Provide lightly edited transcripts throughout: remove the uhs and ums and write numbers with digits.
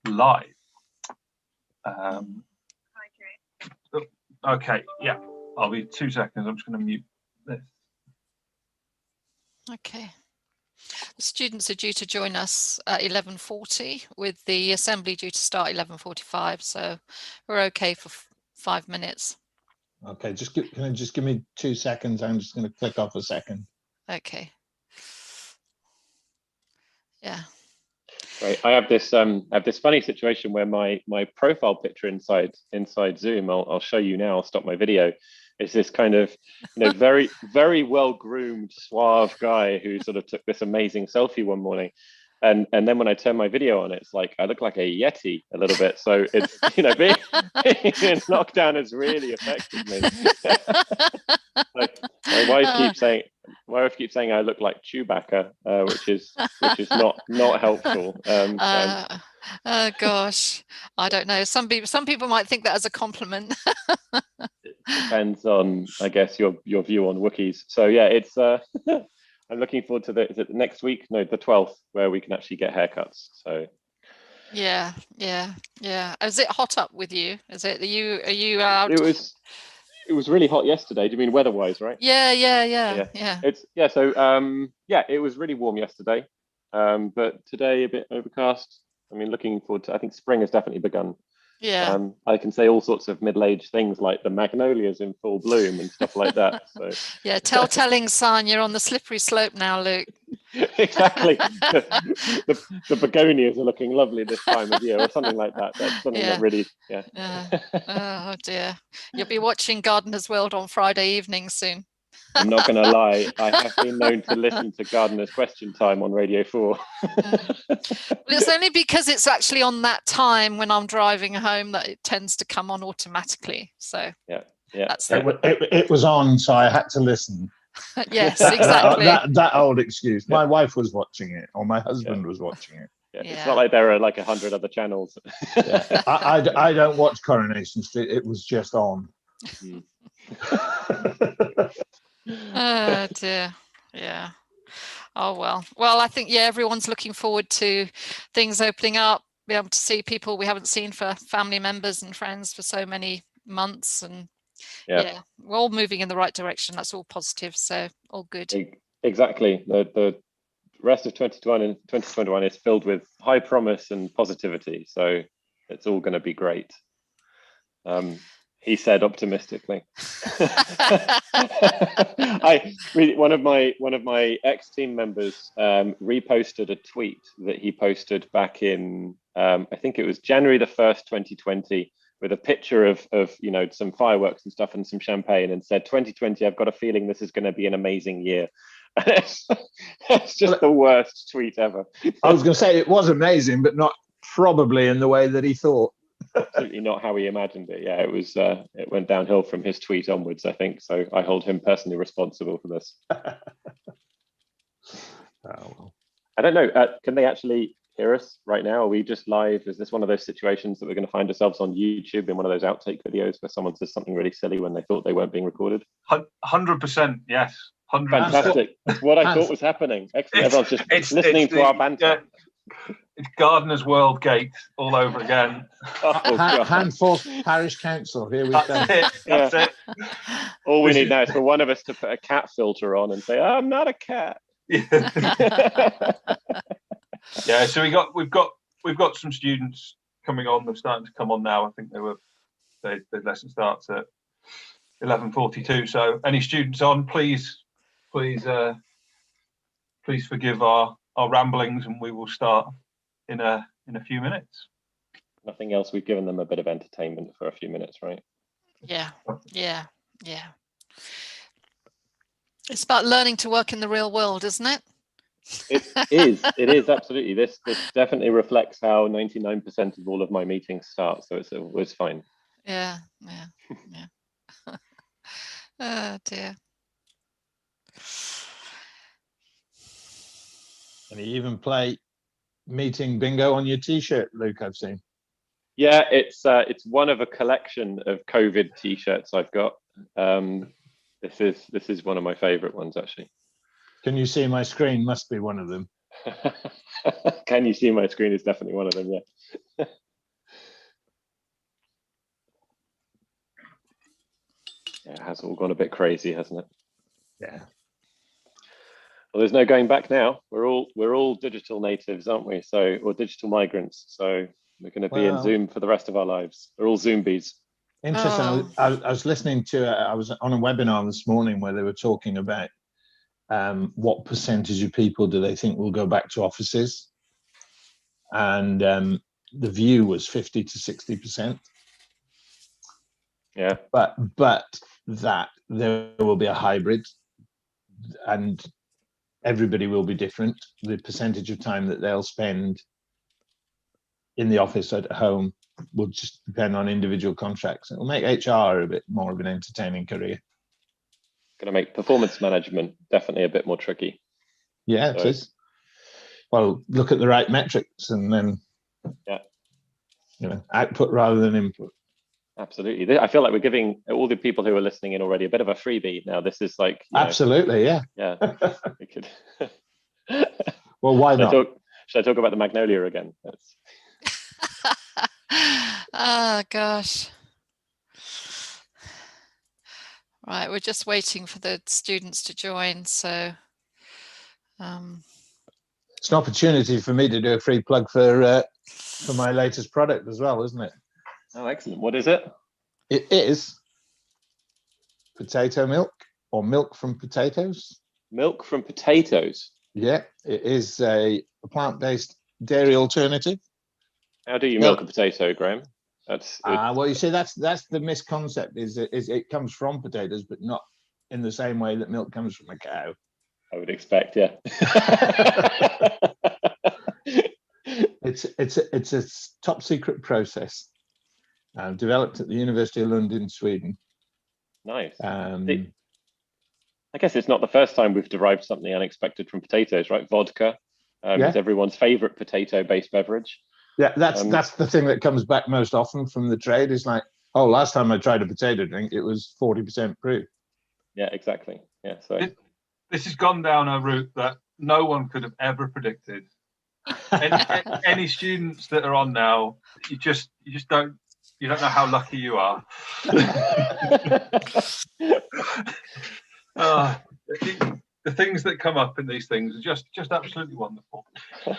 live. Okay, yeah, I'll be 2 seconds. I'm just going to mute this. Okay. The students are due to join us at 11:40 with the assembly due to start 11:45. So we're okay for 5 minutes. Okay, can I just give me 2 seconds? I'm just going to click off a second. Okay. Yeah. Right. I have this funny situation where my profile picture inside Zoom, I'll show you now. I'll stop my video. Is this kind of, very, very well groomed, suave guy who sort of took this amazing selfie one morning. And then when I turn my video on, it's like I look like a Yeti a little bit. So it's, being in lockdown has really affected me. Like, my wife keeps saying I look like Chewbacca, which is not helpful. Oh gosh, I don't know. Some people might think that as a compliment. Depends on, I guess, your view on Wookiees. So yeah, it's I'm looking forward to is it next week? No, the 12th, where we can actually get haircuts. So yeah. Is it hot up with you? Is it? Are you out? It was really hot yesterday. Do you mean weather-wise, right? Yeah. So it was really warm yesterday, but today a bit overcast. I mean, looking forward to. I think spring has definitely begun. Yeah. I can say all sorts of middle-aged things like the magnolias in full bloom and stuff like that. So yeah, telltale sign you're on the slippery slope now, Luke. Exactly. The begonias are looking lovely this time of year, or something like that. That's something that really, Oh dear, you'll be watching Gardener's World on Friday evening soon. I'm not going to lie, I have been known to listen to Gardener's Question Time on Radio 4. Well, it's only because it's actually on that time when I'm driving home that it tends to come on automatically. So yeah. It was on, so I had to listen. Yes, exactly. That old excuse. My wife was watching it, or my husband was watching it. Yeah. It's not like there are like 100 other channels. I don't watch Coronation Street. It was just on. Oh dear. Yeah. Oh well, I think everyone's looking forward to things opening up, be able to see people we haven't seen, for family members and friends for so many months, and we're all moving in the right direction. That's all positive, so all good. Exactly. The rest of 2021 is filled with high promise and positivity, so it's all going to be great. He said optimistically. One of my ex-team members reposted a tweet that he posted back in I think it was January the 1st, 2020, with a picture of some fireworks and stuff and some champagne, and said, 2020, I've got a feeling this is going to be an amazing year. It's just the worst tweet ever. I was going to say it was amazing, but not probably in the way that he thought. Absolutely not how he imagined it. Yeah, it was. It went downhill from his tweet onwards, I think. So I hold him personally responsible for this. I don't know. Can they actually hear us right now? Are we just live? Is this one of those situations that we're going to find ourselves on YouTube in one of those outtake videos where someone says something really silly when they thought they weren't being recorded? 100%, yes. 100%. Fantastic. That's what I thought was happening. Excellent. Everyone's just listening to our banter. It's Gardener's World Gate all over again. Handforth Parish Council. Here we go. That's it. All we need now is for one of us to put a cat filter on and say, "I'm not a cat." Yeah. So we've got some students coming on. They're starting to come on now. I think the lesson starts at 11:42. So any students on, please forgive our ramblings, and we will start in a few minutes. Nothing else. We've given them a bit of entertainment for a few minutes, right? Yeah. It's about learning to work in the real world, isn't it? It is absolutely. This definitely reflects how 99% of all of my meetings start, so it's always fine. Yeah. Oh dear. And you even play meeting bingo on your T-shirt, Luke, I've seen. Yeah, it's one of a collection of COVID T-shirts I've got. This is one of my favorite ones, actually. Can you see my screen? Must be one of them. Can you see my screen is definitely one of them, yeah. Yeah, it has all gone a bit crazy, hasn't it? Yeah. Well, there's no going back now. We're all digital natives, aren't we? So, or digital migrants. So we're going to be in Zoom for the rest of our lives. We're all Zoombies. Interesting. Oh. I was listening to, I was on a webinar this morning where they were talking about what percentage of people do they think will go back to offices, and the view was 50 to 60%. Yeah. But that there will be a hybrid, and everybody will be different. The percentage of time that they'll spend in the office at home will just depend on individual contracts. It'll make HR a bit more of an entertaining career. Going to make performance management definitely a bit more tricky. Yeah, So, it is. Well, look at the right metrics, and then, yeah, output rather than input. Absolutely. I feel like we're giving all the people who are listening in already a bit of a freebie now. This is like, Absolutely, yeah. Yeah. We could. Well, why not? Should I talk about the Magnolia again? Oh gosh. Right, we're just waiting for the students to join, so it's an opportunity for me to do a free plug for my latest product as well, isn't it? Oh, excellent. What is it? It is potato milk, or milk from potatoes. Milk from potatoes? Yeah, it is a plant-based dairy alternative. How do you milk a potato, Graham? Well, you see, that's the misconcept, is it comes from potatoes, but not in the same way that milk comes from a cow. I would expect, yeah. It's a top secret process developed at the University of London, Sweden. Nice. I guess it's not the first time we've derived something unexpected from potatoes, right? Vodka is everyone's favorite potato-based beverage. Yeah, that's the thing that comes back most often from the trade, is like, oh, last time I tried a potato drink, it was 40% proof. Yeah, exactly. Yeah, so this has gone down a route that no one could have ever predicted. Any students that are on now, you just don't know how lucky you are. The things that come up in these things are just absolutely wonderful.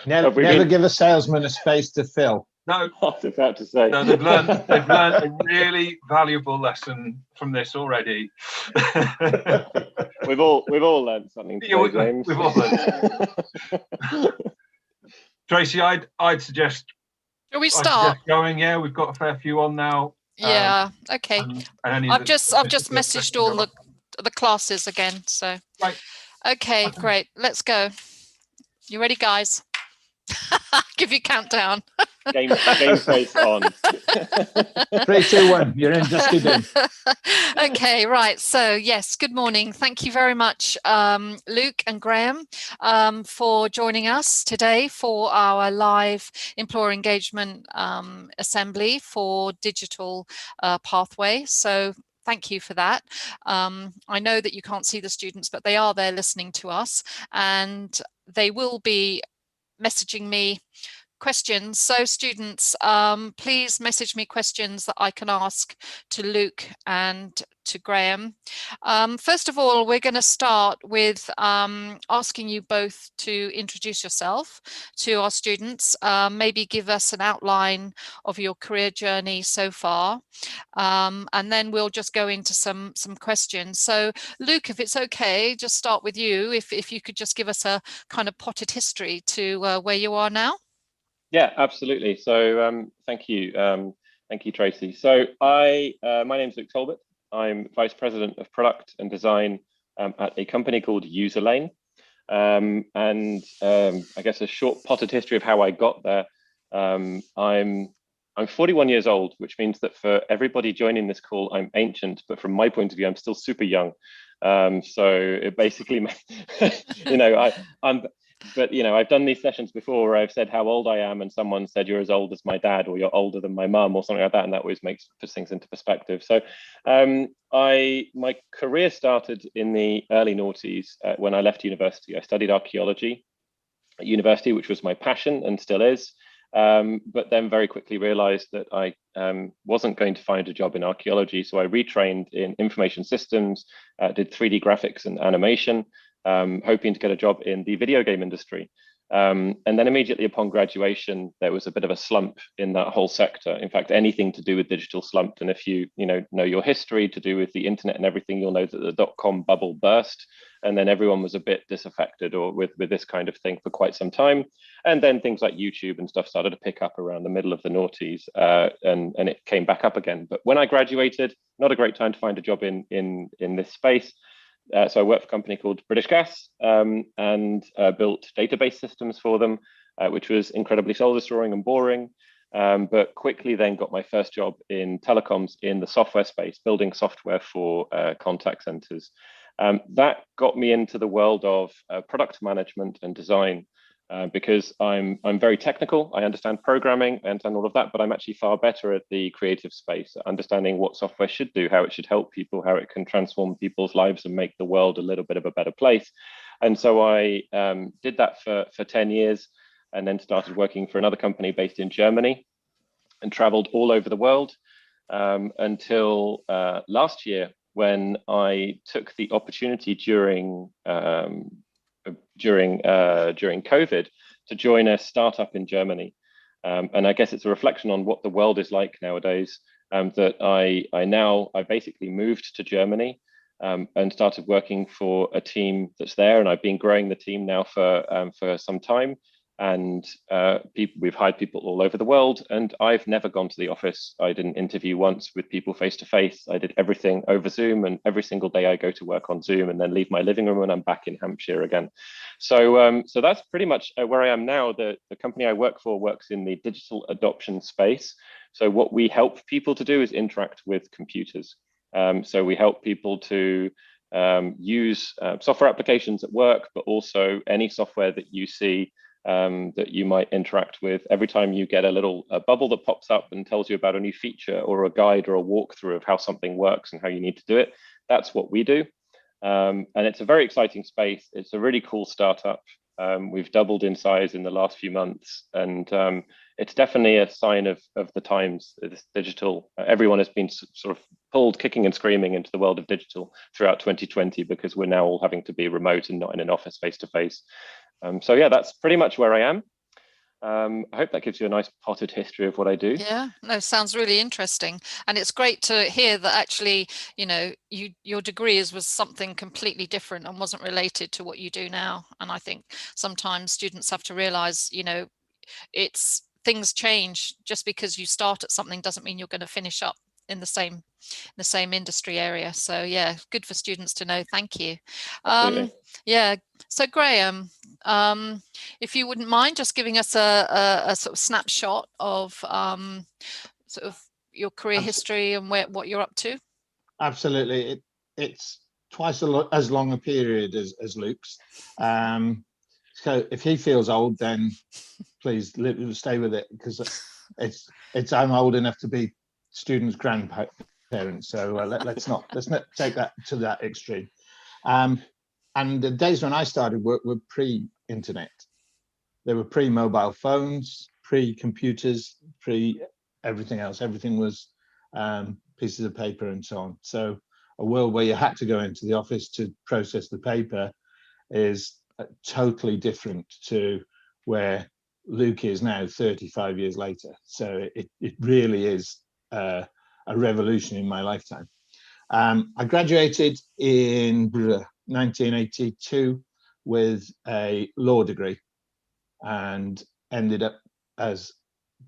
Never give a salesman a space to fill. No, I was about to say. No, they've learned a really valuable lesson from this already. We've all learned something today, James. We've all learned. Tracy, I'd suggest. Shall we start? Going, yeah, we've got a fair few on now. Yeah. Okay. And I've just messaged all the classes again. So. Right. Okay, great. Let's go. You ready, guys? Give you a countdown. Game face on. 3, 2, 1. You're in. Just keep in. Okay, right. So yes, good morning. Thank you very much, Luke and Graham, for joining us today for our live employer engagement assembly for digital pathway. So thank you for that. I know that you can't see the students, but they are there listening to us, and they will be messaging me questions. So students, please message me questions that I can ask to Luke and to Graham. First of all, we're going to start with asking you both to introduce yourself to our students, maybe give us an outline of your career journey so far, and then we'll just go into some questions. So Luke, if it's okay, just start with you, if you could just give us a kind of potted history to where you are now. Yeah, absolutely. So thank you, Tracy. So my name is Luke Talbot. I'm Vice President of Product and Design at a company called Userlane. And I guess a short potted history of how I got there. I'm 41 years old, which means that for everybody joining this call, I'm ancient, but from my point of view, I'm still super young. So it basically, But I've done these sessions before where I've said how old I am, and someone said you're as old as my dad, or you're older than my mum, or something like that, and that always puts things into perspective. So my career started in the early noughties when I left university. I studied archaeology, at university, which was my passion and still is. But then very quickly realized that I wasn't going to find a job in archaeology. So I retrained in information systems, did 3D graphics and animation, hoping to get a job in the video game industry. And then immediately upon graduation, there was a bit of a slump in that whole sector. In fact, anything to do with digital slumped. And if you know your history to do with the internet and everything, you'll know that the dot-com bubble burst, and then everyone was a bit disaffected or with this kind of thing for quite some time. And then things like YouTube and stuff started to pick up around the middle of the noughties, and it came back up again. But when I graduated, not a great time to find a job in this space. So I worked for a company called British Gas, and built database systems for them, which was incredibly soul destroying and boring. But quickly then got my first job in telecoms in the software space, building software for contact centers. That got me into the world of product management and design, because I'm very technical. I understand programming, I understand all of that, but I'm actually far better at the creative space, understanding what software should do, how it should help people, how it can transform people's lives and make the world a little bit of a better place. And so I did that for 10 years, and then started working for another company based in Germany and traveled all over the world, until last year, when I took the opportunity during COVID to join a startup in Germany. And I guess it's a reflection on what the world is like nowadays, that I basically moved to Germany, and started working for a team that's there. And I've been growing the team now for some time. And we've hired people all over the world, and I've never gone to the office. I didn't interview once with people face to face. I did everything over Zoom, and every single day I go to work on Zoom and then leave my living room and I'm back in Hampshire again. So that's pretty much where I am now. The company I work for works in the digital adoption space. So what we help people to do is interact with computers. So we help people to use software applications at work, but also any software that you see that you might interact with. Every time you get a little bubble that pops up and tells you about a new feature or a guide or a walkthrough of how something works and how you need to do it, that's what we do. And it's a very exciting space. It's a really cool startup. We've doubled in size in the last few months, and it's definitely a sign of the times. This digital, everyone has been sort of pulled kicking and screaming into the world of digital throughout 2020, because we're now all having to be remote and not in an office face to face. So yeah, that's pretty much where I am. I hope that gives you a nice potted history of what I do. Yeah, no, sounds really interesting. And it's great to hear that actually, your degree was something completely different and wasn't related to what you do now. And I think sometimes students have to realize, it's things change. Just because you start at something doesn't mean you're going to finish up in the same industry area. So yeah, good for students to know. Thank you. Yeah. So Graham, if you wouldn't mind just giving us a sort of snapshot of sort of your career history and what you're up to. Absolutely. It's twice as long a period as Luke's. So if he feels old, then please stay with it, because I'm old enough to be students' grandparents. So let's not take that to that extreme. And the days when I started work were pre-internet. They were pre-mobile phones, pre-computers, pre-everything else. Everything was pieces of paper and so on. So a world where you had to go into the office to process the paper is totally different to where Luke is now 35 years later. So it really is a revolution in my lifetime. I graduated in 1982 with a law degree, and ended up as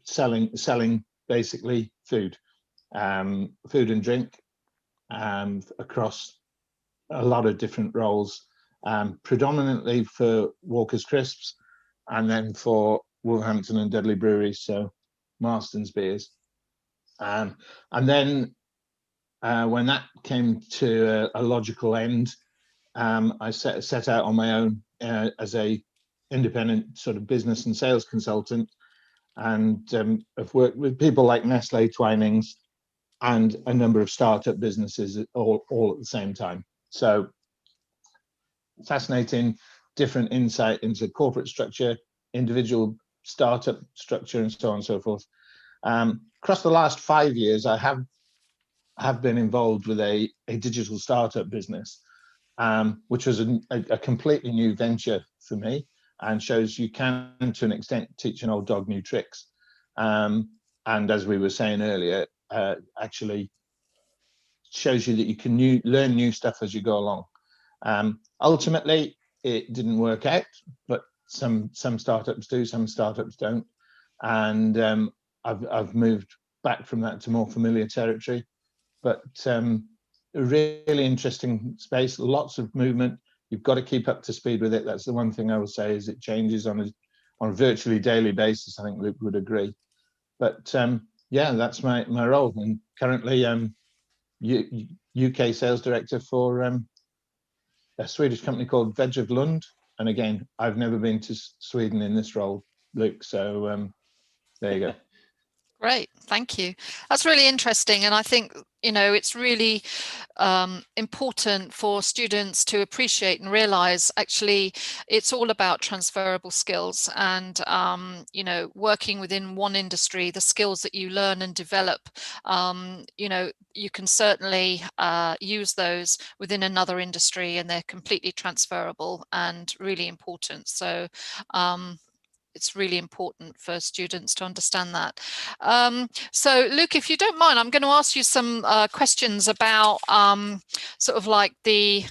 selling basically food and drink across a lot of different roles, predominantly for Walker's Crisps, and then for Wolverhampton and Dudley Breweries, so Marston's beers. And then when that came to a logical end, I set out on my own as a independent sort of business and sales consultant, and I've worked with people like Nestle, Twinings, and a number of startup businesses all at the same time. So fascinating different insight into corporate structure, individual startup structure, and so on and so forth. Across the last 5 years, I have been involved with a digital startup business, which was a completely new venture for me, and shows you can, to an extent, teach an old dog new tricks. And as we were saying earlier, actually shows you that you can learn new stuff as you go along. Ultimately, it didn't work out, but some startups do, some startups don't. And I've moved back from that to more familiar territory. But a really interesting space, lots of movement. You've got to keep up to speed with it. That's the one thing I will say, is it changes on a virtually daily basis. I think Luke would agree. But yeah, that's my role. And currently UK sales director for a Swedish company called Veg of Lund. And again, I've never been to Sweden in this role, Luke. So there you go. Great, thank you. That's really interesting, and I think, you know, it's really important for students to appreciate and realize actually it's all about transferable skills, and you know, working within one industry, the skills that you learn and develop, you know, you can certainly use those within another industry, and they're completely transferable and really important. So it's really important for students to understand that. So Luke, if you don't mind, I'm going to ask you some questions about sort of like the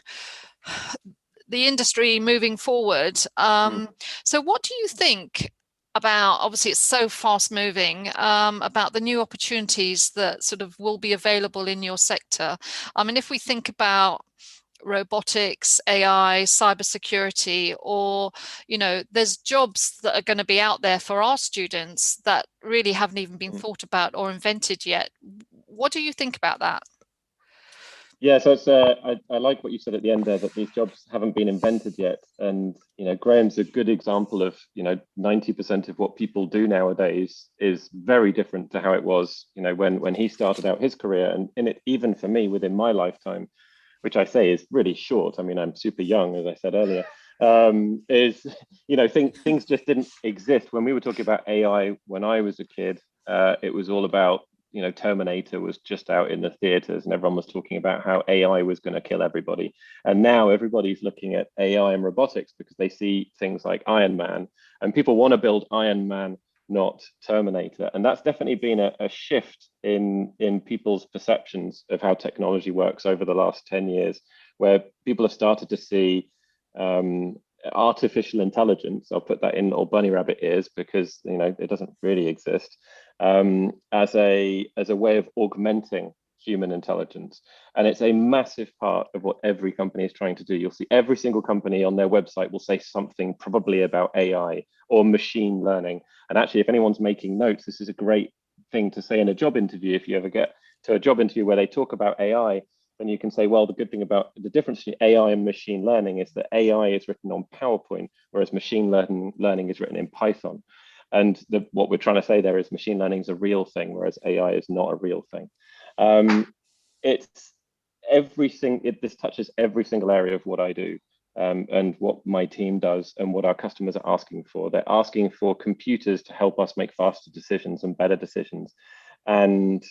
industry moving forward. So what do you think about, obviously it's so fast moving, about the new opportunities that sort of will be available in your sector? I mean, if we think about robotics, AI, cybersecurity, or, you know, there's jobs that are going to be out there for our students that really haven't even been thought about or invented yet. What do you think about that? Yeah, so it's, I like what you said at the end there, that these jobs haven't been invented yet. And, you know, Graham's a good example of, you know, 90% of what people do nowadays is very different to how it was, you know, when he started out his career. And in it, even for me within my lifetime, which I say is really short. I mean, I'm super young, as I said earlier, is, you know, things just didn't exist. When we were talking about AI, when I was a kid, it was all about, you know, Terminator was just out in the theaters and everyone was talking about how AI was going to kill everybody. And now everybody's looking at AI and robotics because they see things like Iron Man, and people want to build Iron Man, not Terminator. And that's definitely been a shift in people's perceptions of how technology works over the last 10 years, where people have started to see artificial intelligence, I'll put that in little bunny rabbit ears because, you know, it doesn't really exist, as a way of augmenting human intelligence. And it's a massive part of what every company is trying to do. You'll see every single company on their website will say something probably about AI or machine learning. And actually, if anyone's making notes, this is a great thing to say in a job interview. If you ever get to a job interview where they talk about AI, then you can say, well, the good thing about the difference between AI and machine learning is that AI is written on PowerPoint, whereas machine learning is written in Python. And what we're trying to say there is machine learning is a real thing, whereas AI is not a real thing. It's everything. This touches every single area of what I do, and what my team does, and what our customers are asking for. They're asking for computers to help us make faster decisions and better decisions. And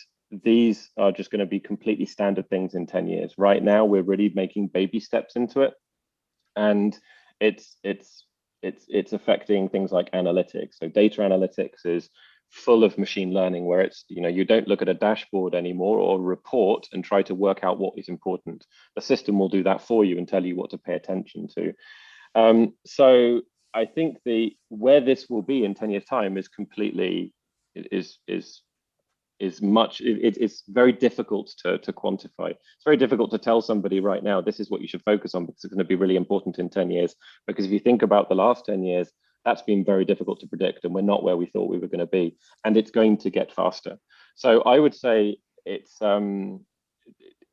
these are just going to be completely standard things in 10 years. Right now, we're really making baby steps into it, and it's affecting things like analytics. So data analytics is full of machine learning, where it's, you know, you don't look at a dashboard anymore or a report and try to work out what is important. The system will do that for you and tell you what to pay attention to. So I think where this will be in 10 years time is completely it's very difficult to quantify. It's very difficult to tell somebody right now, this is what you should focus on because it's going to be really important in 10 years. Because if you think about the last 10 years, that's been very difficult to predict, and we're not where we thought we were going to be, and it's going to get faster. So I would say it's, you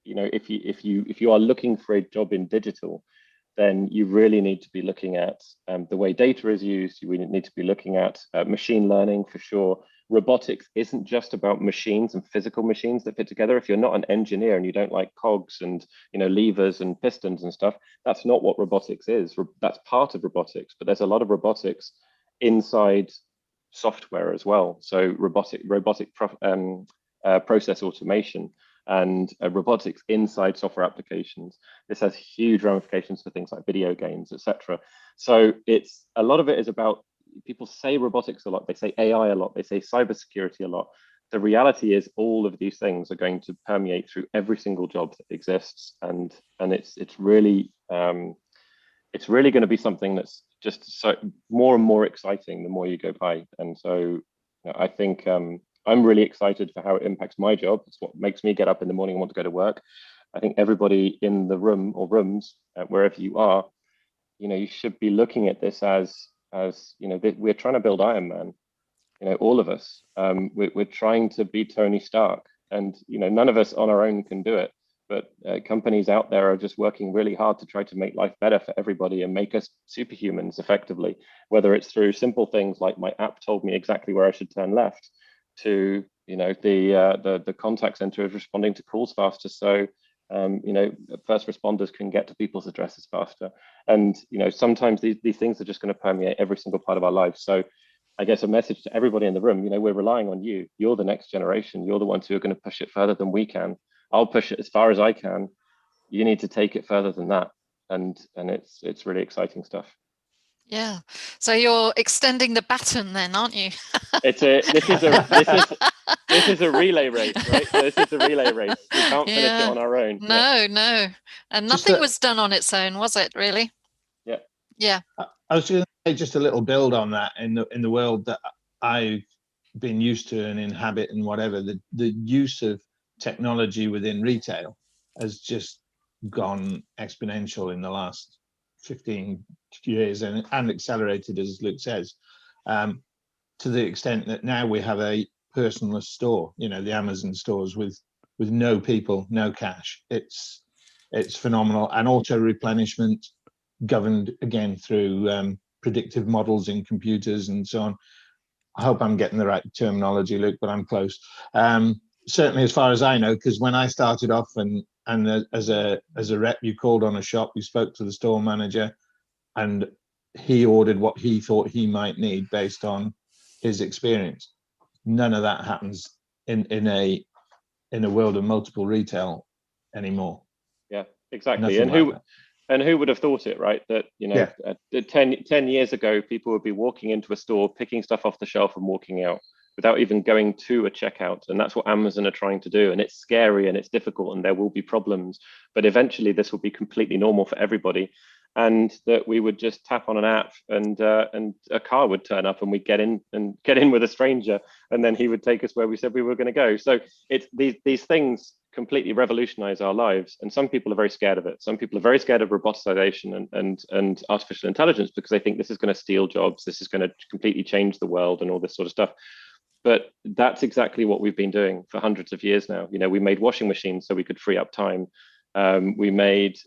know, if you are looking for a job in digital, then you really need to be looking at the way data is used. You really need to be looking at machine learning for sure, robotics isn't just about machines and physical machines that fit together. If you're not an engineer and you don't like cogs and levers and pistons and stuff, that's not what robotics is. That's part of robotics, but there's a lot of robotics inside software as well. So robotic process automation and robotics inside software applications. This has huge ramifications for things like video games, etc. So a lot of it is about, people say robotics a lot, they say AI a lot, they say cybersecurity a lot. The reality is all of these things are going to permeate through every single job that exists, and it's really going to be something that's just so more and more exciting the more you go by. And so I think I'm really excited for how it impacts my job. It's what makes me get up in the morning and want to go to work. I think everybody in the room or rooms, wherever you are, you should be looking at this as we're trying to build Iron Man. All of us, we're trying to be Tony Stark, and none of us on our own can do it. But companies out there are just working really hard to try to make life better for everybody and make us superhumans effectively, whether it's through simple things like my app told me exactly where I should turn left, to the contact center is responding to calls faster, so first responders can get to people's addresses faster. And sometimes these things are just going to permeate every single part of our lives. So I guess a message to everybody in the room, we're relying on you. You're the next generation. You're the ones who are going to push it further than we can. I'll push it as far as I can. You need to take it further than that. And it's really exciting stuff. Yeah. So you're extending the baton then, aren't you? This is a relay race, right? This is a relay race. We can't finish it on our own. No. And nothing was done on its own, was it, really? Yeah. Yeah. I was going to say just a little build on that. In the world that I've been used to and inhabit and whatever, the use of technology within retail has just gone exponential in the last 15 years and accelerated, as Luke says, to the extent that now we have a personless store, the Amazon stores with no people, no cash. It's phenomenal. And auto replenishment governed again through predictive models in computers and so on. I hope I'm getting the right terminology, Luke, but I'm close. Certainly as far as I know, because when I started off and as a rep, you called on a shop, you spoke to the store manager, and he ordered what he thought he might need based on his experience. None of that happens in a world of multiple retail anymore. Yeah, exactly. Nothing and who would have thought it, right? That 10 years ago, people would be walking into a store, picking stuff off the shelf and walking out without even going to a checkout. And that's what Amazon are trying to do. And it's scary and it's difficult and there will be problems, but eventually this will be completely normal for everybody. And that we would just tap on an app and a car would turn up and we'd get in with a stranger, and then he would take us where we said we were going to go. So it's these things completely revolutionize our lives, and some people are very scared of it. Some people are very scared of roboticization and artificial intelligence because they think this is going to steal jobs, this is going to completely change the world and all this sort of stuff. But that's exactly what we've been doing for hundreds of years now. We made washing machines so we could free up time. We made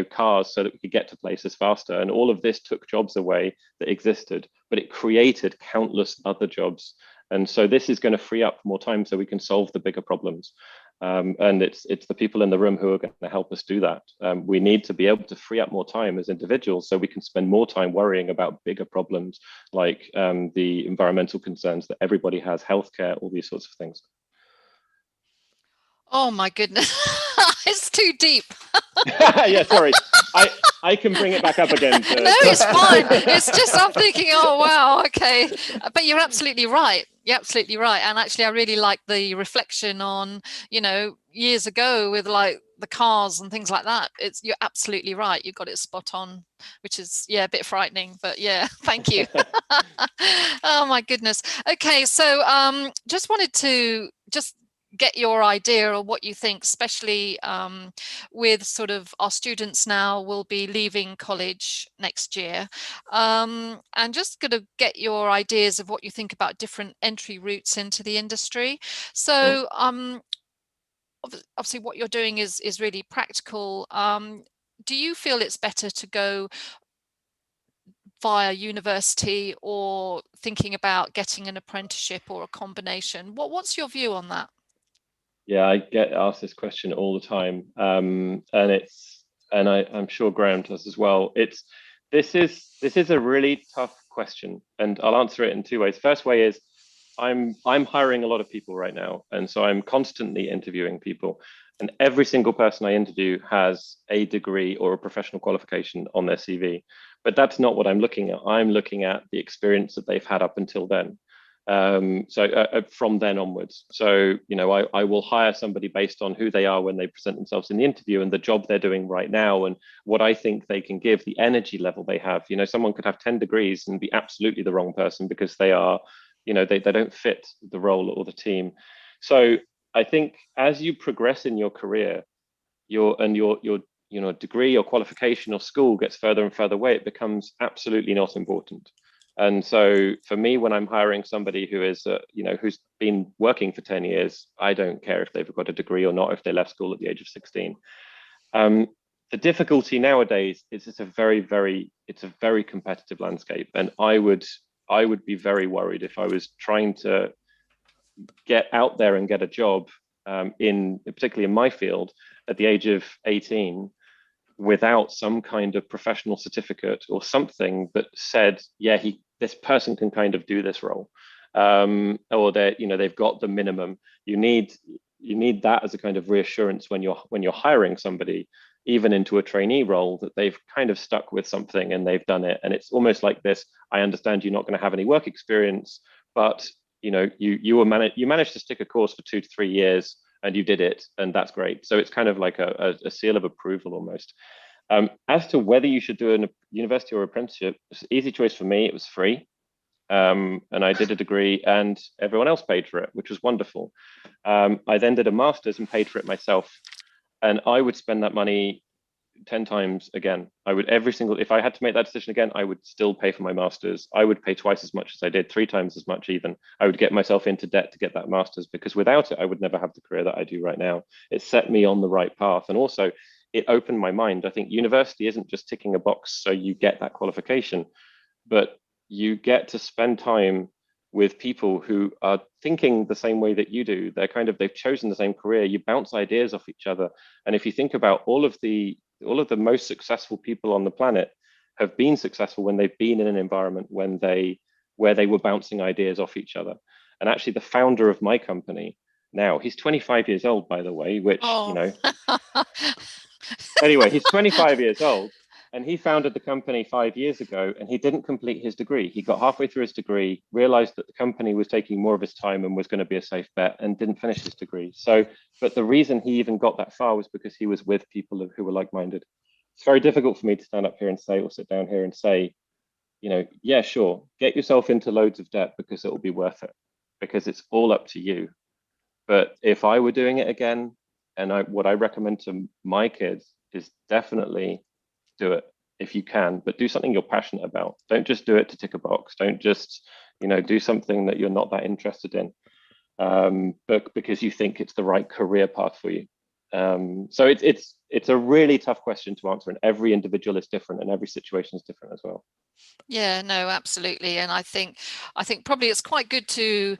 cars so that we could get to places faster, and all of this took jobs away that existed, but it created countless other jobs. And so this is going to free up more time so we can solve the bigger problems. And it's the people in the room who are going to help us do that. We need to be able to free up more time as individuals so we can spend more time worrying about bigger problems like the environmental concerns that everybody has, healthcare, all these sorts of things. Oh my goodness. It's too deep. Yeah, sorry. I can bring it back up again. No, it's fine. It's just I'm thinking, oh wow, okay. But you're absolutely right. You're absolutely right. And actually, I really like the reflection on, years ago with like the cars and things like that. You're absolutely right. You got it spot on, which is a bit frightening. But yeah, thank you. Oh my goodness. Okay, so just wanted to get your idea of what you think, especially with sort of our students now will be leaving college next year, and just going to get your ideas of what you think about different entry routes into the industry. So obviously what you're doing is really practical. Do you feel it's better to go via university or thinking about getting an apprenticeship or a combination. What's your view on that? Yeah, I get asked this question all the time, and I'm sure Graham does as well. This is a really tough question, and I'll answer it in two ways. First way is I'm hiring a lot of people right now, and so I'm constantly interviewing people, and every single person I interview has a degree or a professional qualification on their CV. But that's not what I'm looking at. I'm looking at the experience that they've had up until then. From then onwards. So, you know, I will hire somebody based on who they are when they present themselves in the interview and the job they're doing right now and what I think they can give, the energy level they have. You know, someone could have 10 degrees and be absolutely the wrong person because they are, you know, they don't fit the role or the team. So I think as you progress in your career, your degree or qualification or school gets further and further away, it becomes absolutely not important. And so for me, when I'm hiring somebody who is, who's been working for 10 years, I don't care if they've got a degree or not, if they left school at the age of 16. The difficulty nowadays is it's a very competitive landscape. And I would be very worried if I was trying to get out there and get a job particularly in my field at the age of 18, without some kind of professional certificate or something that said, yeah, this person can kind of do this role, or they've got the minimum. You need that as a kind of reassurance when you're hiring somebody, even into a trainee role, that they've kind of stuck with something and they've done it. And it's almost like this: I understand you're not going to have any work experience, but you know you managed to stick a course for 2 to 3 years and you did it, and that's great. So it's kind of like a seal of approval almost. As to whether you should do a university or apprenticeship, it's an easy choice for me. It was free. And I did a degree and everyone else paid for it, which was wonderful. I then did a master's and paid for it myself. And I would spend that money 10 times again. If I had to make that decision again, I would still pay for my master's. I would pay twice as much as I did, 3 times as much even. I would get myself into debt to get that master's, because without it, I would never have the career that I do right now. It set me on the right path. And also, it opened my mind. I think university isn't just ticking a box so you get that qualification, but you get to spend time with people who are thinking the same way that you do. They've chosen the same career. You bounce ideas off each other. And if you think about all of the most successful people on the planet have been successful when they've been in an environment where they were bouncing ideas off each other. And actually the founder of my company now, he's 25 years old, by the way, which, you know, anyway, he's 25 years old and he founded the company 5 years ago and he didn't complete his degree. He got halfway through his degree, realized that the company was taking more of his time and was going to be a safe bet, and didn't finish his degree. But the reason he even got that far was because he was with people who were like-minded. It's very difficult for me to stand up here and say, or sit down here and say, you know, yeah, sure, get yourself into loads of debt because it will be worth it, because it's all up to you. But if I were doing it again, and what I recommend to my kids is definitely do it if you can, but do something you're passionate about. Don't just do it to tick a box. Don't just, do something that you're not that interested in, but because you think it's the right career path for you. So it's a really tough question to answer, and every individual is different and every situation is different as well. Yeah, no, absolutely. And I think probably it's quite good to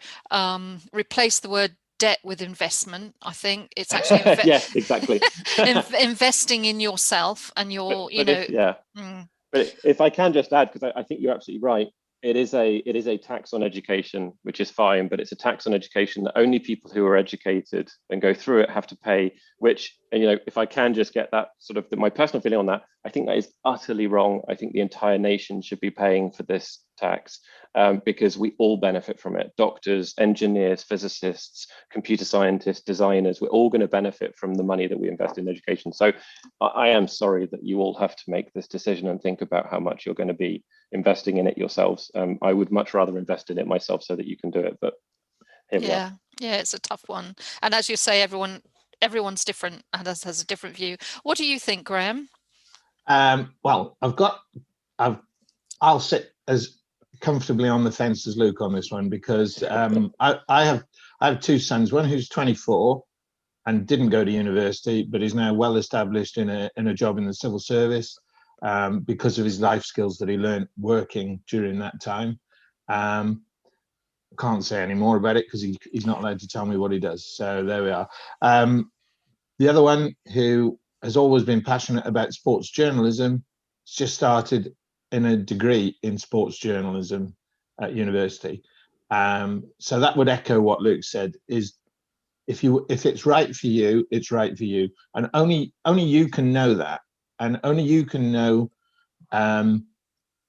replace the word debt with investment. I think it's actually yeah, exactly. investing in yourself and your, But if I can just add, because I think you're absolutely right, it is a tax on education, which is fine, but it's a tax on education that only people who are educated and go through it have to pay, which, if I can just get that sort of my personal feeling on that, I think that is utterly wrong. I think the entire nation should be paying for this tax, because we all benefit from it. Doctors, engineers, physicists, computer scientists, designers, we're all going to benefit from the money that we invest in education. So I am sorry that you all have to make this decision and think about how much you're going to be investing in it yourselves. I would much rather invest in it myself so that you can do it. But yeah, it's a tough one. And as you say, everyone's different and has a different view. What do you think, Graham? Well, I'll sit as comfortably on the fence as Luke on this one, because I have 2 sons, one who's 24 and didn't go to university but is now well established in a job in the civil service, because of his life skills that he learned working during that time. Can't say any more about it because he's not allowed to tell me what he does. So there we are. The other one, who has always been passionate about sports journalism, just started in a degree in sports journalism at university. So that would echo what Luke said, is if it's right for you, it's right for you. And only you can know that. And only you can know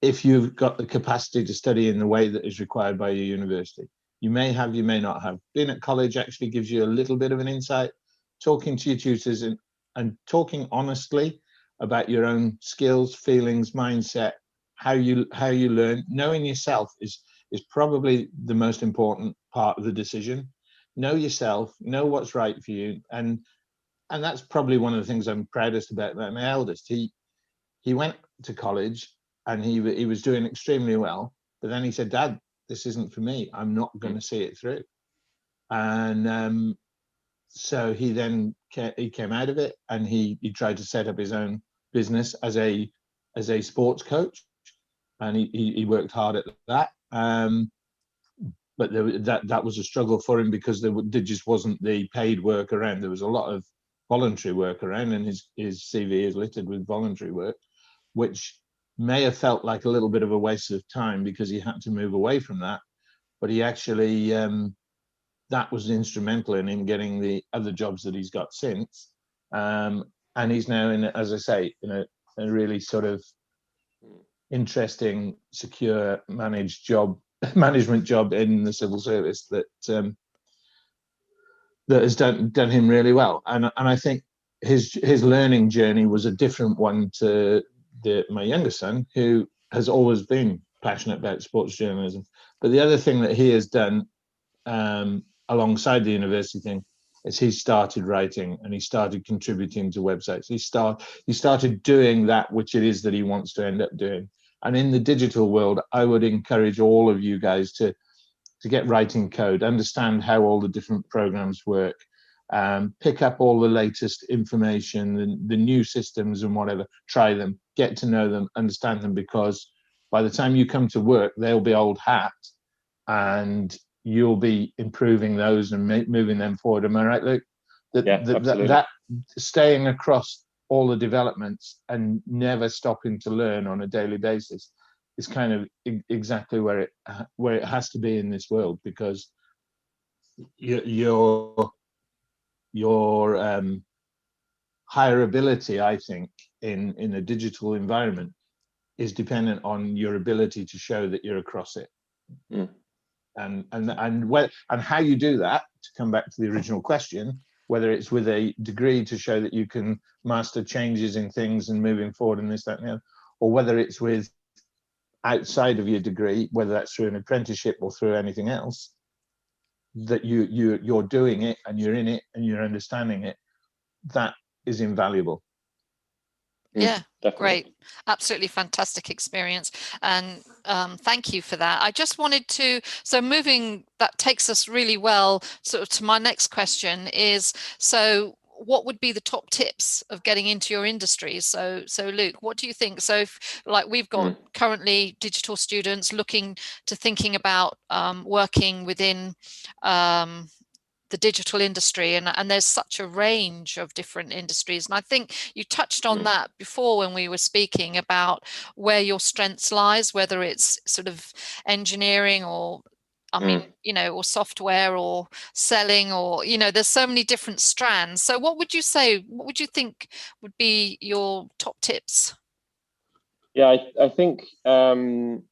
if you've got the capacity to study in the way that is required by your university. You may have, you may not have. Being at college actually gives you a little bit of an insight. Talking to your tutors and talking honestly about your own skills, feelings, mindset, how you learn. Knowing yourself is probably the most important part of the decision. Know yourself, know what's right for you, and that's probably one of the things I'm proudest about my eldest. He went to college and he was doing extremely well, but then he said, "Dad, this isn't for me. I'm not going to see it through." And so he came out of it, and he tried to set up his own business as a sports coach, and he worked hard at that. But that was a struggle for him because there just wasn't the paid work around. There was a lot of voluntary work around, and his CV is littered with voluntary work, which may have felt like a little bit of a waste of time because he had to move away from that. But he actually that was instrumental in him getting the other jobs that he's got since. And he's now in, as I say, in a really sort of interesting, secure, management job in the civil service that has done him really well. And I think his learning journey was a different one to my younger son, who has always been passionate about sports journalism. But the other thing that he has done alongside the university thing is he started writing and he started contributing to websites. He started doing that which it is that he wants to end up doing. And in the digital world, I would encourage all of you guys to get writing code, understand how all the different programs work, pick up all the latest information, the new systems and whatever, try them, get to know them, understand them, because by the time you come to work, they'll be old hat and you'll be improving those and moving them forward. Am I right, Luke? That staying across all the developments and never stopping to learn on a daily basis is kind of exactly where it has to be in this world, because your higher ability, I think, in a digital environment is dependent on your ability to show that you're across it. Mm. And how you do that, to come back to the original question, whether it's with a degree to show that you can master changes in things and moving forward and this, that, and the other, or whether it's with outside of your degree, whether that's through an apprenticeship or through anything else, that you're doing it and you're in it and you're understanding it, that is invaluable. Yeah, definitely. Great. Absolutely fantastic experience. And thank you for that. I just wanted to, so that takes us really well sort of to my next question is, so what would be the top tips of getting into your industry? So Luke, what do you think? So like we've got currently digital students thinking about working within the digital industry, and there's such a range of different industries, and I think you touched on that before when we were speaking about where your strengths lies, whether it's sort of engineering or or software or selling, or there's so many different strands. So what would you think would be your top tips? Yeah, I think the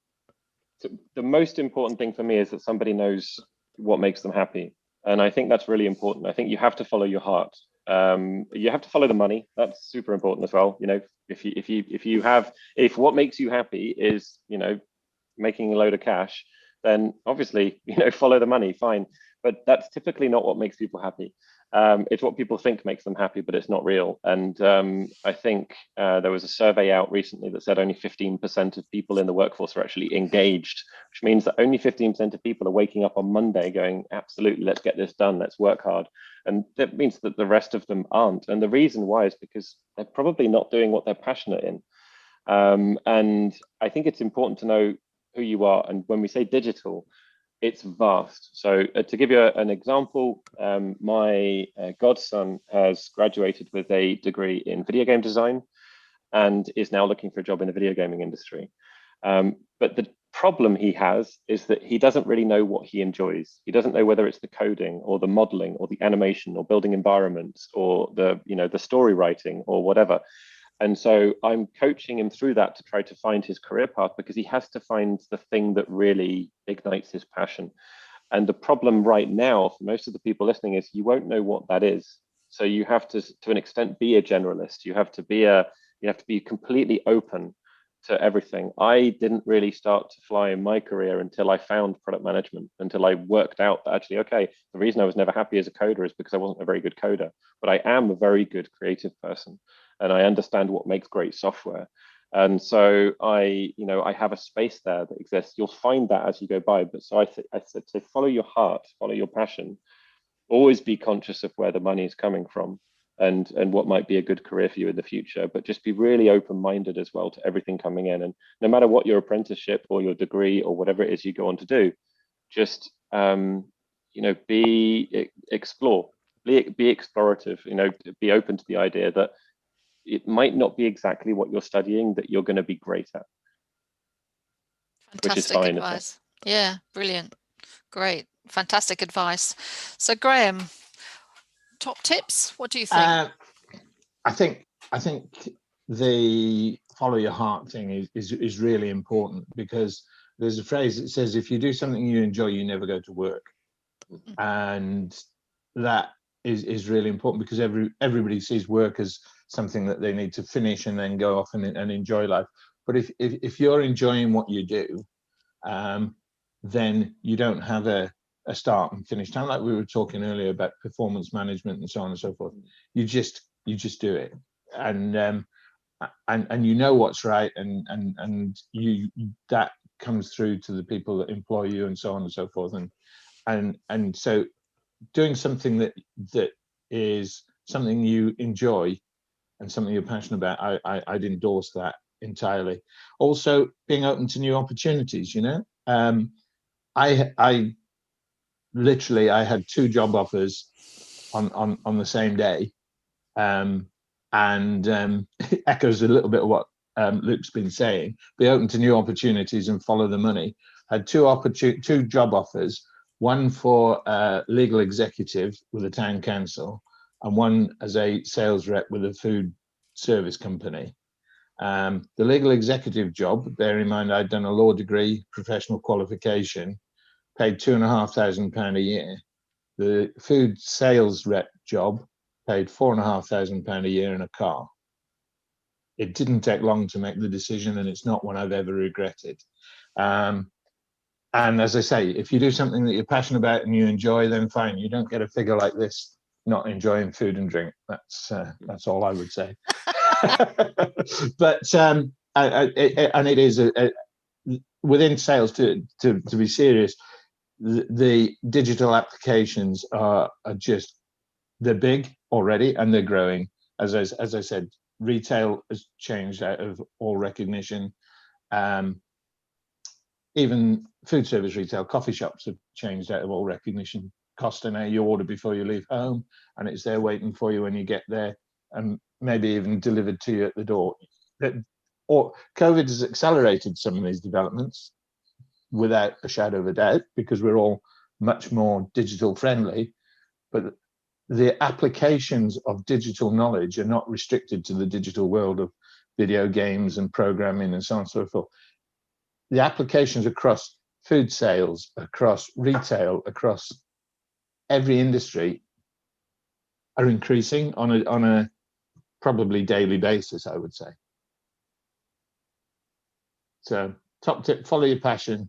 most important thing for me is that somebody knows what makes them happy. And I think that's really important. I think you have to follow your heart. You have to follow the money. That's super important as well. If what makes you happy is, making a load of cash, then obviously, follow the money, fine. But that's typically not what makes people happy. It's what people think makes them happy, but it's not real. And I think there was a survey out recently that said only 15% of people in the workforce are actually engaged, which means that only 15% of people are waking up on Monday going, absolutely, let's get this done, let's work hard. And that means that the rest of them aren't. And the reason why is because they're probably not doing what they're passionate in. And I think it's important to know who you are. And when we say digital, it's vast. So to give you an example, my godson has graduated with a degree in video game design and is now looking for a job in the video gaming industry. But the problem he has is that he doesn't really know what he enjoys. He doesn't know whether it's the coding or the modeling or the animation or building environments or the story writing or whatever. And so I'm coaching him through that to try to find his career path, because he has to find the thing that really ignites his passion. And the problem right now for most of the people listening is you won't know what that is. So you have to an extent, be a generalist. You have to be completely open to everything. I didn't really start to fly in my career until I found product management, until I worked out that actually, okay, the reason I was never happy as a coder is because I wasn't a very good coder, but I am a very good creative person. And I understand what makes great software. And so I have a space there that exists. You'll find that as you go by. But so I said, so follow your heart, follow your passion. Always be conscious of where the money is coming from and what might be a good career for you in the future. But just be really open-minded as well to everything coming in. And no matter what your apprenticeship or your degree or whatever it is you go on to do, just explore, be explorative. Be open to the idea that it might not be exactly what you're studying that you're going to be great at. Fantastic which is fine. advice. Yeah, brilliant. Great. Fantastic advice. So Graham, top tips, what do you think? I think the follow your heart thing is really important, because there's a phrase that says, if you do something you enjoy, you never go to work. And that is really important, because everybody sees work as something that they need to finish and then go off and enjoy life. But if you're enjoying what you do, then you don't have a start and finish time, like we were talking earlier about performance management and so on and so forth. You just do it, and you know what's right, and you that comes through to the people that employ you and so on and so forth. And so doing something that is something you enjoy and something you're passionate about, I'd endorse that entirely. Also, being open to new opportunities. I literally had 2 job offers on the same day, and it echoes a little bit of what Luke's been saying. Be open to new opportunities and follow the money. Had 2 job offers, one for legal executive with a town council, and one as a sales rep with a food service company. The legal executive job, bear in mind I'd done a law degree, professional qualification, paid £2,500 a year. The food sales rep job paid £4,500 a year in a car. It didn't take long to make the decision, and it's not one I've ever regretted. And as I say, if you do something that you're passionate about and you enjoy, then fine. You don't get a figure like this not enjoying food and drink. That's all I would say. But and it is within sales, to be serious, the digital applications are just, they're big already and they're growing. As I said, retail has changed out of all recognition. Even food service retail, coffee shops have changed out of all recognition. Costa now, you order before you leave home, and it's there waiting for you when you get there, and maybe even delivered to you at the door. Or COVID has accelerated some of these developments, without a shadow of a doubt, because we're all much more digital friendly. But the applications of digital knowledge are not restricted to the digital world of video games and programming and so on and so forth. The applications across food sales, across retail, across every industry are increasing on a probably daily basis, I would say. So top tip, follow your passion,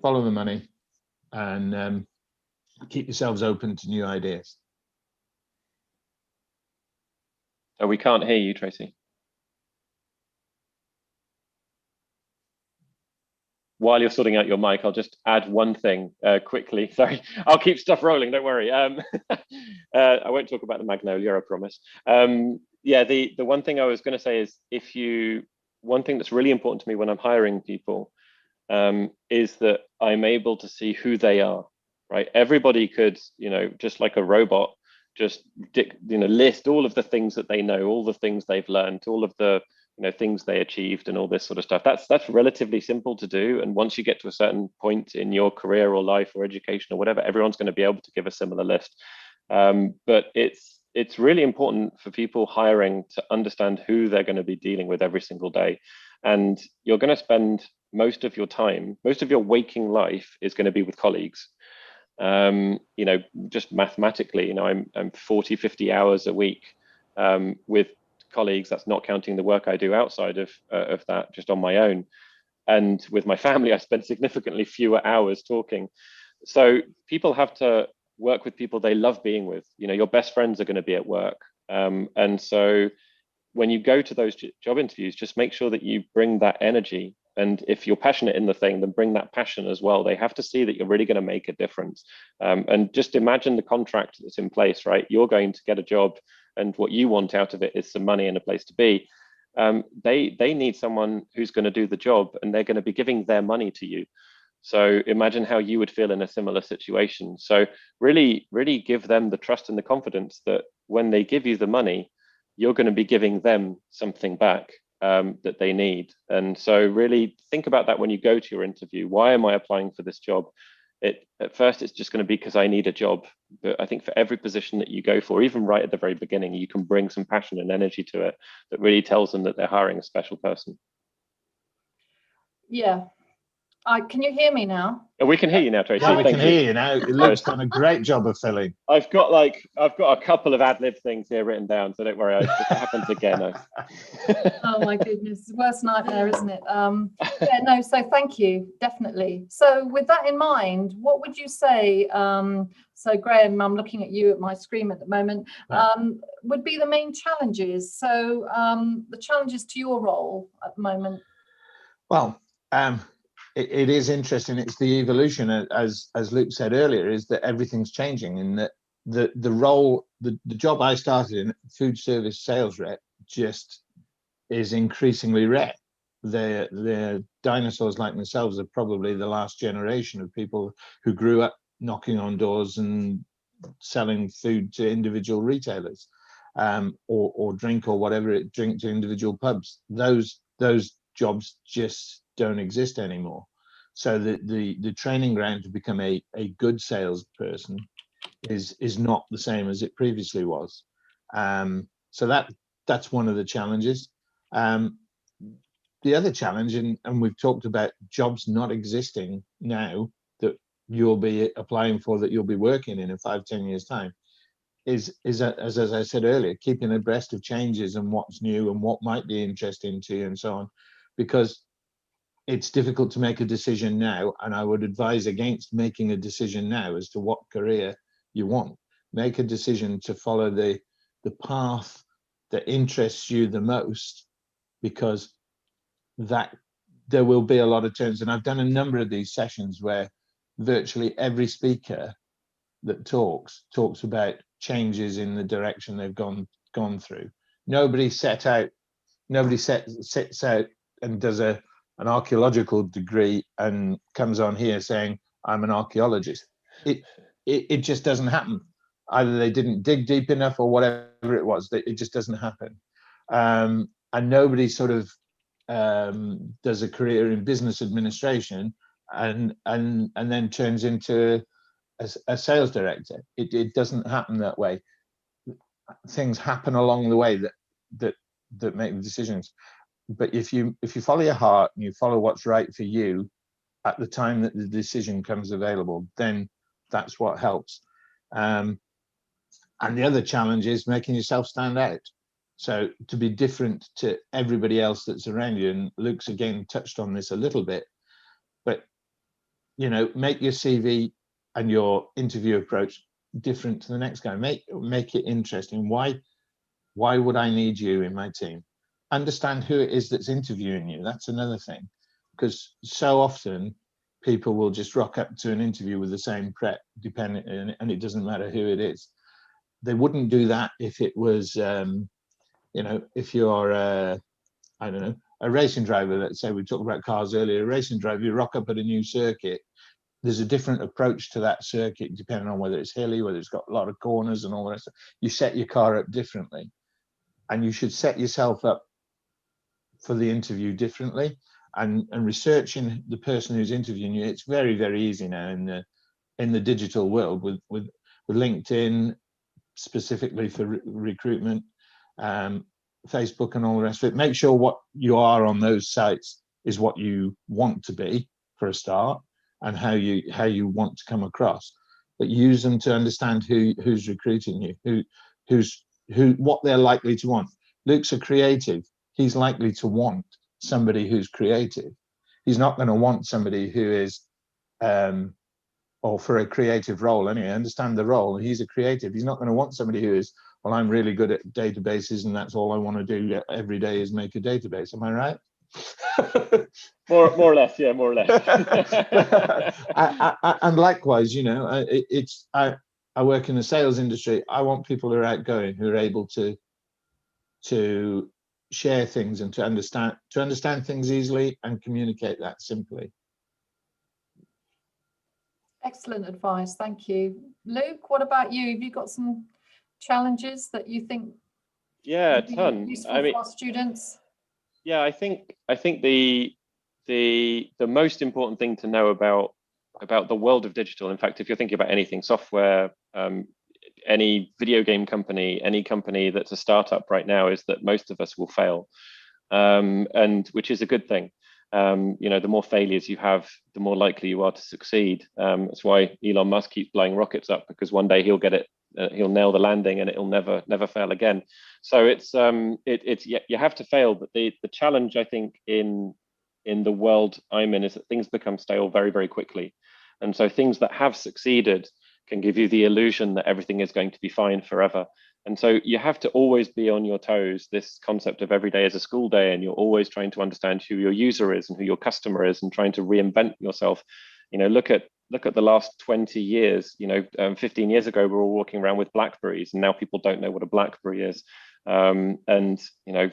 follow the money, and keep yourselves open to new ideas. Oh, we can't hear you, Tracy. While you're sorting out your mic, I'll just add one thing quickly. Sorry, I'll keep stuff rolling, don't worry. I won't talk about the Magnolia, I promise. Yeah, the one thing I was going to say is, if you one thing that's really important to me when I'm hiring people is that I'm able to see who they are, right? Everybody could, just like a robot, just list all of the things that they know, all the things they've learned, all of the things they achieved, and all this sort of stuff. That's relatively simple to do. And once you get to a certain point in your career or life or education or whatever, everyone's going to be able to give a similar list. But it's really important for people hiring to understand who they're going to be dealing with every single day. And you're going to spend most of your time, most of your waking life is going to be with colleagues. Just mathematically, I'm 40, 50 hours a week with colleagues. That's not counting the work I do outside of that, just on my own. And with my family, I spend significantly fewer hours talking. So people have to work with people they love being with. Your best friends are going to be at work. And so when you go to those job interviews, just make sure that you bring that energy. And if you're passionate in the thing, then bring that passion as well. They have to see that you're really going to make a difference. And just imagine the contract that's in place, right? You're going to get a job, and what you want out of it is some money and a place to be. They need someone who's going to do the job, and they're going to be giving their money to you. So imagine how you would feel in a similar situation. So really, really give them the trust and the confidence that when they give you the money, you're going to be giving them something back that they need. And so really think about that when you go to your interview. Why am I applying for this job? At first, it's just going to be because I need a job. But I think for every position that you go for, even right at the very beginning, you can bring some passion and energy to it that really tells them that they're hiring a special person. Yeah. Can you hear me now? We can hear you now, Tracy. Yeah, we Thank can you. hear you now. Luke's done a great job of filling. I've got a couple of ad-lib things here written down, so don't worry. If it happens again. Oh my goodness, worst nightmare, isn't it? Yeah, no. So thank you, definitely. So with that in mind, what would you say? So Graham, I'm looking at you at my screen at the moment. Would be the main challenges. So the challenges to your role at the moment. Well, it is interesting. It's the evolution, as Luke said earlier, is that everything's changing, and that the role, the job I started in, food service sales rep, just is increasingly rare. The dinosaurs like themselves are probably the last generation of people who grew up knocking on doors and selling food to individual retailers, or drink or whatever, drink to individual pubs. Those jobs just don't exist anymore. So the training ground to become a good salesperson is not the same as it previously was. So that's one of the challenges. The other challenge, and we've talked about jobs not existing now that you'll be applying for, that you'll be working in 5-10 years time, is as I said earlier, keeping abreast of changes and what's new and what might be interesting to you and so on, because it's difficult to make a decision now, and I would advise against making a decision now as to what career you want. Make a decision to follow the path that interests you the most, because that there will be a lot of turns. And I've done a number of these sessions where virtually every speaker that talks about changes in the direction they've gone through. Nobody sets out and does an archaeological degree and comes on here saying I'm an archaeologist. It just doesn't happen. Either they didn't dig deep enough or whatever it was. It just doesn't happen. And nobody sort of does a career in business administration and then turns into a sales director. It doesn't happen that way. Things happen along the way that make the decisions. But if you follow your heart and you follow what's right for you at the time that the decision comes available, then that's what helps. And the other challenge is making yourself stand out. So to be different to everybody else that's around you, and Luke's again touched on this a little bit, but make your CV and your interview approach different to the next guy. Make it interesting. Why would I need you in my team? Understand who it is that's interviewing you. That's another thing, because so often people will just rock up to an interview with the same prep, and it doesn't matter who it is. They wouldn't do that if it was, if you're, I don't know, a racing driver, let's say we talked about cars earlier, a racing driver, you rock up at a new circuit, there's a different approach to that circuit depending on whether it's hilly, whether it's got a lot of corners and all the rest. You set your car up differently, and you should set yourself up for the interview differently. And researching the person who's interviewing you, it's very, very easy now in the digital world with LinkedIn specifically for recruitment, Facebook and all the rest of it. Make sure what you are on those sites is what you want to be for a start, and how you want to come across. But use them to understand who's recruiting you, what they're likely to want. Luke's a creative. He's likely to want somebody who's creative. He's not going to want somebody who is, or for a creative role anyway, understand the role. He's a creative. He's not going to want somebody who is, well, I'm really good at databases and that's all I want to do every day is make a database. Am I right? more or less, yeah, more or less. And likewise, you know, I work in the sales industry. I want people who are outgoing, who are able to share things and to understand things easily and communicate that simply. Excellent advice, thank you. Luke, what about you? Have you got some challenges that you think? Yeah, a ton. Useful for our students? Yeah, I think the most important thing to know about the world of digital, in fact, if you're thinking about anything, software, any video game company, any company that's a startup right now, is that most of us will fail, and which is a good thing. You know, the more failures you have, the more likely you are to succeed. That's why Elon Musk keeps blowing rockets up, because one day he'll get it, he'll nail the landing, and it'll never fail again. So it's you have to fail, but the challenge, I think, in the world I'm in, is that things become stale very, very quickly, and so things that have succeeded can give you the illusion that everything is going to be fine forever. And so you have to always be on your toes, this concept of every day is a school day, and you're always trying to understand who your user is and who your customer is, and trying to reinvent yourself. You know, look at the last 20 years. You know, 15 years ago, we were all walking around with Blackberries, and now people don't know what a Blackberry is. And, you know,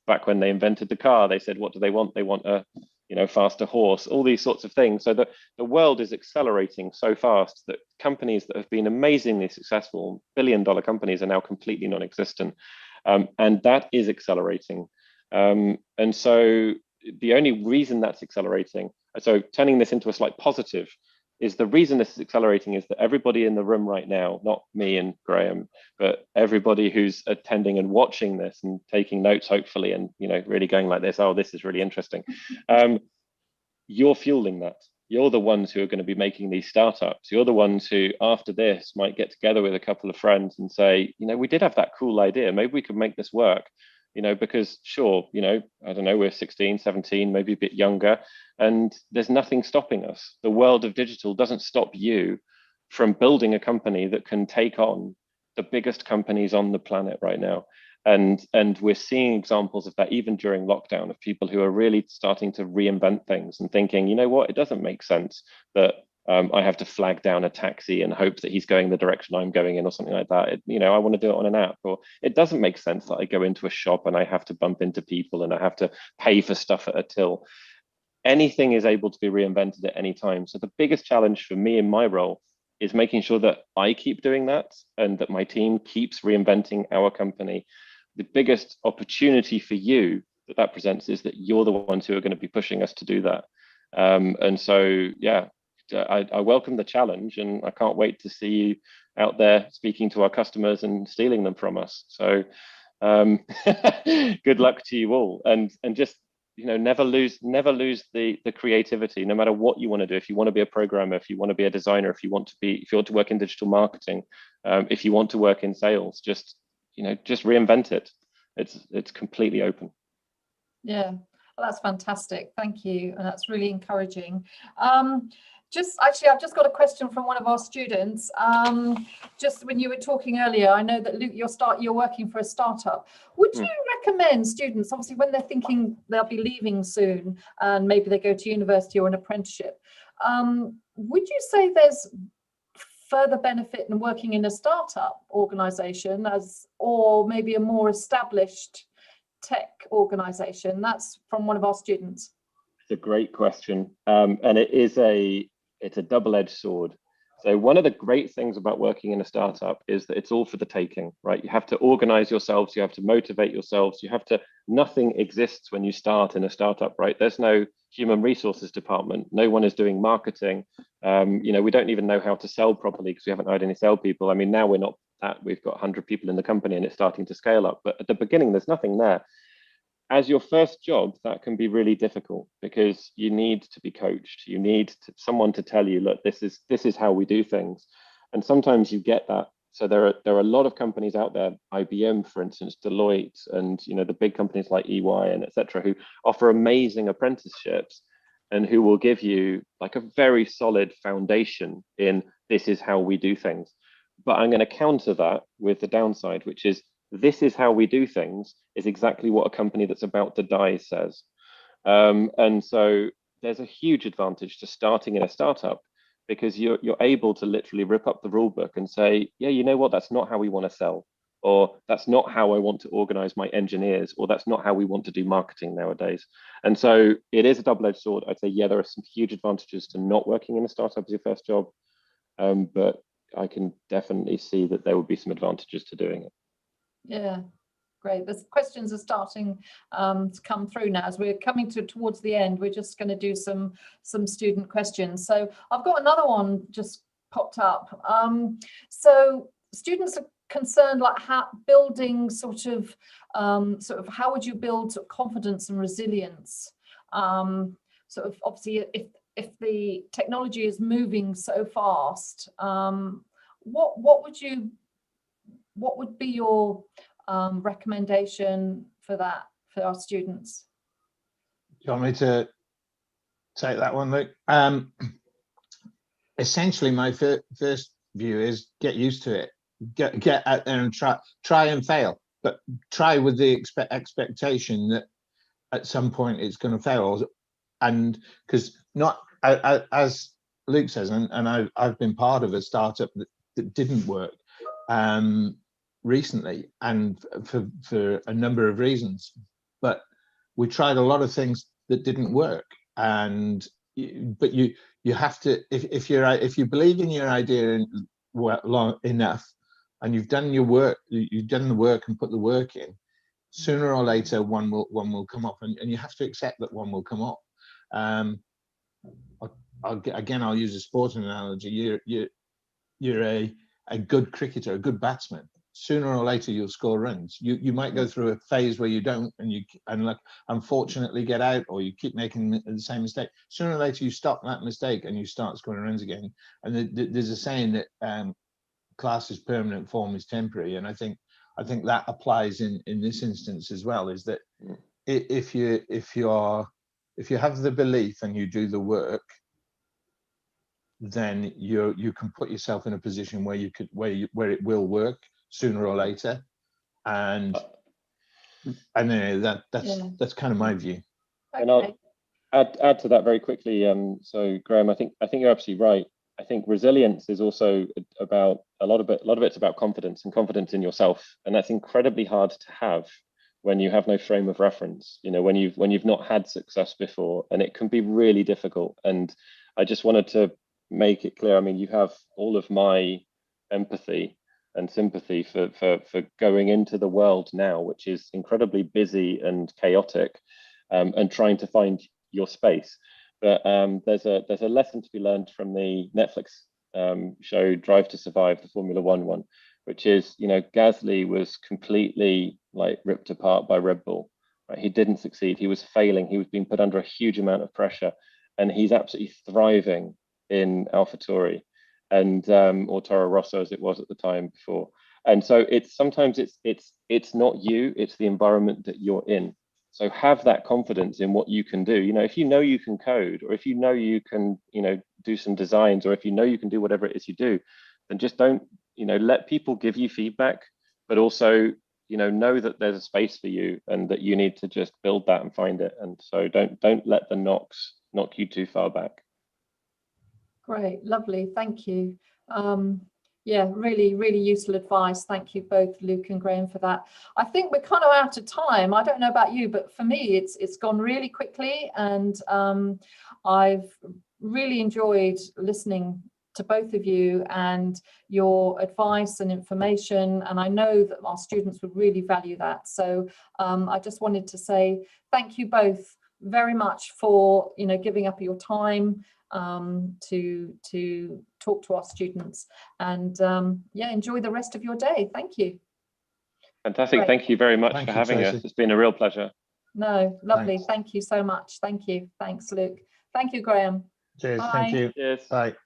back when they invented the car, they said, what do they want? They want a, you know, faster horse, all these sorts of things. So the world is accelerating so fast that companies that have been amazingly successful, billion-dollar companies, are now completely non-existent. And that is accelerating. And so the only reason that's accelerating, so turning this into a slight positive, is the reason this is accelerating is that everybody in the room right now, not me and Graham, but everybody who's attending and watching this and taking notes, hopefully, and, you know, really going like this, oh, this is really interesting. You're fueling that. You're the ones who are going to be making these startups. You're the ones who, after this, might get together with a couple of friends and say, you know, we did have that cool idea. Maybe we could make this work. You know, because sure, you know, I don't know, we're 16, 17, maybe a bit younger, and there's nothing stopping us. The world of digital doesn't stop you from building a company that can take on the biggest companies on the planet right now. And we're seeing examples of that even during lockdown, of people who are really starting to reinvent things and thinking, you know what, it doesn't make sense that I have to flag down a taxi and hope that he's going the direction I'm going in, or something like that. You know, I want to do it on an app. Or it doesn't make sense that I go into a shop and I have to bump into people and I have to pay for stuff at a till. Anything is able to be reinvented at any time. So the biggest challenge for me in my role is making sure that I keep doing that and that my team keeps reinventing our company. The biggest opportunity for you that presents is that you're the ones who are going to be pushing us to do that. And so, yeah, I welcome the challenge, and I can't wait to see you out there speaking to our customers and stealing them from us. So good luck to you all, and just, you know, never lose the creativity, no matter what you want to do. If you want to be a programmer, if you want to be a designer, if you want to work in digital marketing, if you want to work in sales, just reinvent it. It's completely open. Yeah, well, that's fantastic. Thank you. And that's really encouraging. I've just got a question from one of our students. Just when you were talking earlier, I know that Luke, you're working for a startup. Would you recommend students, obviously when they're thinking they'll be leaving soon and maybe they go to university or an apprenticeship, would you say there's further benefit in working in a startup organization or maybe a more established tech organization? That's from one of our students. It's a great question, and it's a double-edged sword. So one of the great things about working in a startup is that it's all for the taking, right? You have to organize yourselves, you have to motivate yourselves, nothing exists when you start in a startup, right? There's no human resources department, no one is doing marketing. We don't even know how to sell properly because we haven't hired any salespeople. I mean, now we're not that, we've got 100 people in the company and it's starting to scale up, but at the beginning, there's nothing there. As your first job, that can be really difficult because you need to be coached. You need someone to tell you, look, this is how we do things. And sometimes you get that. So there are a lot of companies out there, IBM, for instance, Deloitte, and the big companies like EY and etc., who offer amazing apprenticeships and who will give you like a very solid foundation in this is how we do things. But I'm going to counter that with the downside, which is this is how we do things is exactly what a company that's about to die says. And so there's a huge advantage to starting in a startup because you're able to literally rip up the rule book and say, yeah, you know what, that's not how we want to sell, or that's not how I want to organize my engineers, or that's not how we want to do marketing nowadays. And so it is a double-edged sword. I'd say, yeah, there are some huge advantages to not working in a startup as your first job, but I can definitely see that there would be some advantages to doing it. Yeah, great. The questions are starting to come through now. As we're coming towards the end, we're just going to do some student questions. So I've got another one just popped up. So students are concerned, like how building sort of how would you build sort of confidence and resilience? Sort of obviously, if the technology is moving so fast, what would be your recommendation for that for our students? Do you want me to take that one, Luke? Essentially, my first view is get used to it. Get out there and try and fail, but try with the expectation that at some point it's going to fail, and because not as Luke says, and I've been part of a startup that didn't work recently, and for a number of reasons, but we tried a lot of things that didn't work, but you have to, if you believe in your idea long enough and you've done your work, you've done the work and put the work in, sooner or later one will come up, and you have to accept that one will come up. I'll use a sports analogy. You're a good cricketer, a good batsman. Sooner or later you'll score runs. You might go through a phase where you don't, and like unfortunately get out, or you keep making the same mistake. Sooner or later you stop that mistake and you start scoring runs again. And there's a saying that class is permanent, form is temporary, and I think that applies in this instance as well. Is that if you have the belief and you do the work, then you can put yourself in a position where where it will work sooner or later, and that's kind of my view. And I'll add to that very quickly. So Graham, I think you're absolutely right. I think resilience is also about a lot of it's about confidence and confidence in yourself, and that's incredibly hard to have when you have no frame of reference. When you've not had success before, and it can be really difficult. And I just wanted to make it clear. I mean, you have all of my empathy and sympathy for going into the world now, which is incredibly busy and chaotic, and trying to find your space. But there's a lesson to be learned from the Netflix show Drive to Survive, the Formula One, which is, Gasly was completely like ripped apart by Red Bull. Right? He didn't succeed. He was failing. He was being put under a huge amount of pressure, and he's absolutely thriving in AlphaTauri and or Toro Rosso as it was at the time before. And so sometimes it's not you, it's the environment that you're in. So have that confidence in what you can do. If you can code, or if you can, do some designs, or if you can do whatever it is you do, then just don't, let people give you feedback, but also, know that there's a space for you and that you need to just build that and find it. And so don't let the knocks knock you too far back. Great, lovely, thank you. Yeah, really, really useful advice. Thank you both, Luke and Graham, for that. I think we're kind of out of time. I don't know about you, but for me, it's gone really quickly, and I've really enjoyed listening to both of you and your advice and information, and I know that our students would really value that. So I just wanted to say thank you both very much for giving up your time to talk to our students, and yeah, enjoy the rest of your day. Thank you. Fantastic. Great. Thank you very much Thank for you, having Tracy. us. It's been a real pleasure. No, lovely. Thanks. Thank you so much. Thank you. Thanks, Luke. Thank you, Graham. Cheers. Bye. Thank you. Cheers. Bye.